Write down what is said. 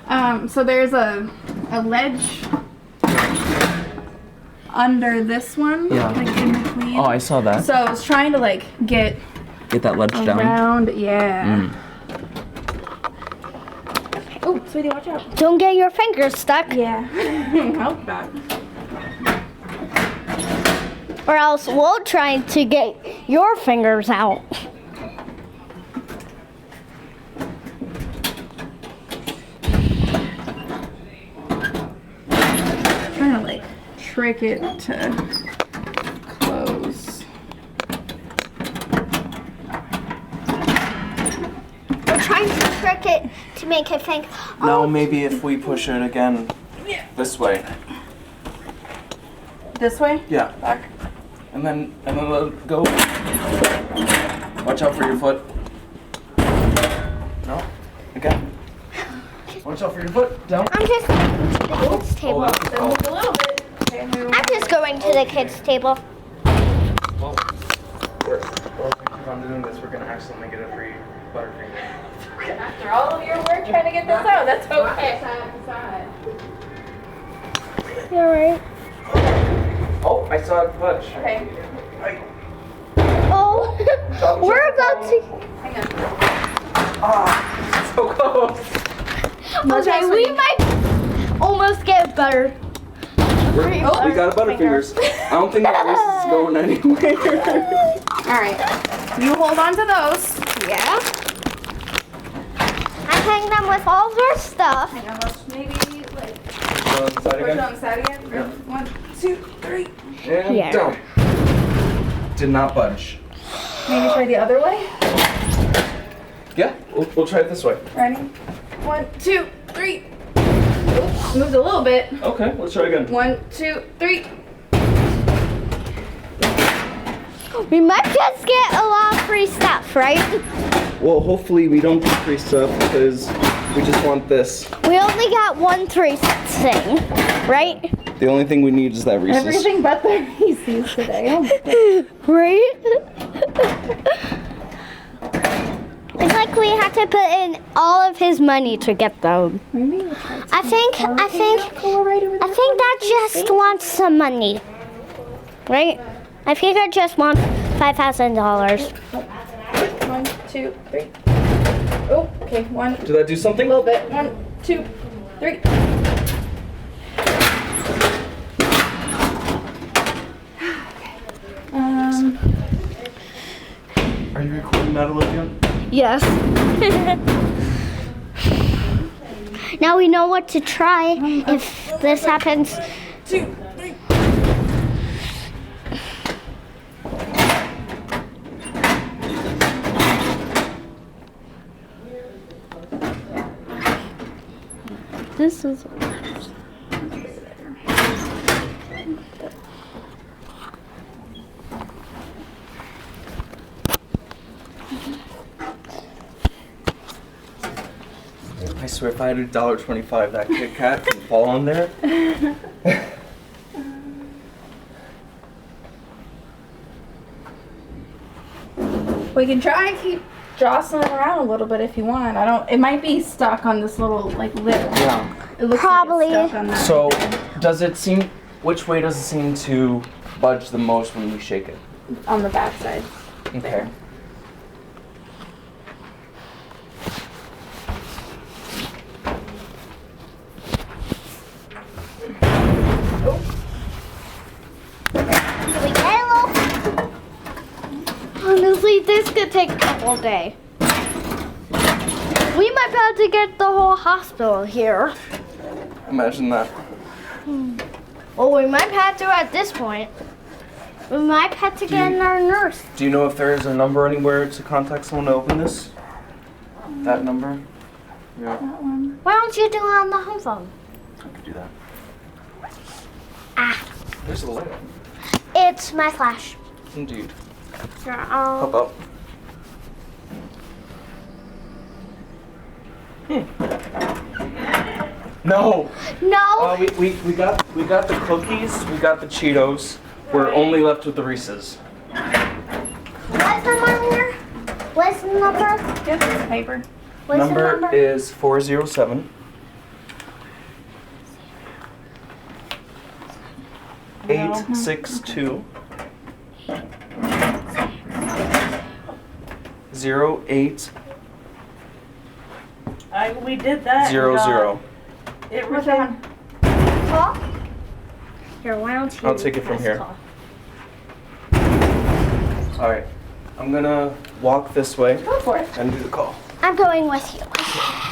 So there's a ledge under this one, like in between. Oh, I saw that. So I was trying to like get that ledge down. Around, yeah. Oh, sweetie, watch out. Don't get your fingers stuck. Yeah. Help that. Or else we'll try to get your fingers out. Trying to like trick it to close. We're trying to trick it to make it think. No, maybe if we push it again this way. This way? Yeah. Back. And then let it go. Watch out for your foot. No? Again. Watch out for your foot. Down. I'm just going to the kids' table. Then move a little bit. Okay, I'm just going to the kids' table. Well, if we keep on doing this, we're going to accidentally get a free Butterfinger. After all of your work trying to get this out, that's okay. You alright? Oh, I saw it budge. Okay. Oh, we're about to. Hang on. Ah, so close. Okay, we might almost get better. We got a Butterfingers. I don't think that race is going anywhere. Alright. You hold on to those. Yeah. I hang them with all their stuff. Hang on, let's maybe like On the side push it again. on the side again. Yeah. 1, 2, 3. And Yeah. down. Did not budge. Maybe try the other way. Yeah, we'll try it this way. Ready? 1, 2, 3. Oops, moved a little bit. Okay, let's try again. 1, 2, 3. We might just get a lot of free stuff, right? Well, hopefully we don't get free stuff because we just want this. We only got one free thing, right? The only thing we need is that Reese's. Everything but the Reese's today. Right? It's like we have to put in all of his money to get them. Maybe we'll try I think that just wants some money. Right? I think I just want $5,000. 1, 2, 3. Oh, okay. 1. Did that do something? A little bit. 1, 2, 3. Are you recording that, Olivia? Yes. Now we know what to try if this happens. 2, 3. This is. I swear if I had $1.25, that Kit Kat would fall on there. We can try and keep jostling around a little bit if you want. It might be stuck on this little like lip. Yeah. It looks Probably. like it's stuck on that. So, which way does it seem to budge the most when we shake it? On the back side. Okay. Honestly, this could take a whole day. We might be able to get the whole hospital here. Imagine that. Well, we might have to at this point. We might have to get our nurse. Do you know if there is a number anywhere to contact someone to open this? That number? Yeah, Why don't you do it on the home phone? I could do that. Ah, There's a light. it's my flash. Indeed. Here, Pop up. No. No. We got the cookies. We got the Cheetos. We're only left with the Reese's. What's the number? What's the number? Get this paper. What's the Number is 407 862 08 We did that. 00. It What's returned. that Call? Here, why don't you? I'll take it from press here. call? Alright, I'm gonna walk this way one? Go for it. and do the call. I'm going with you.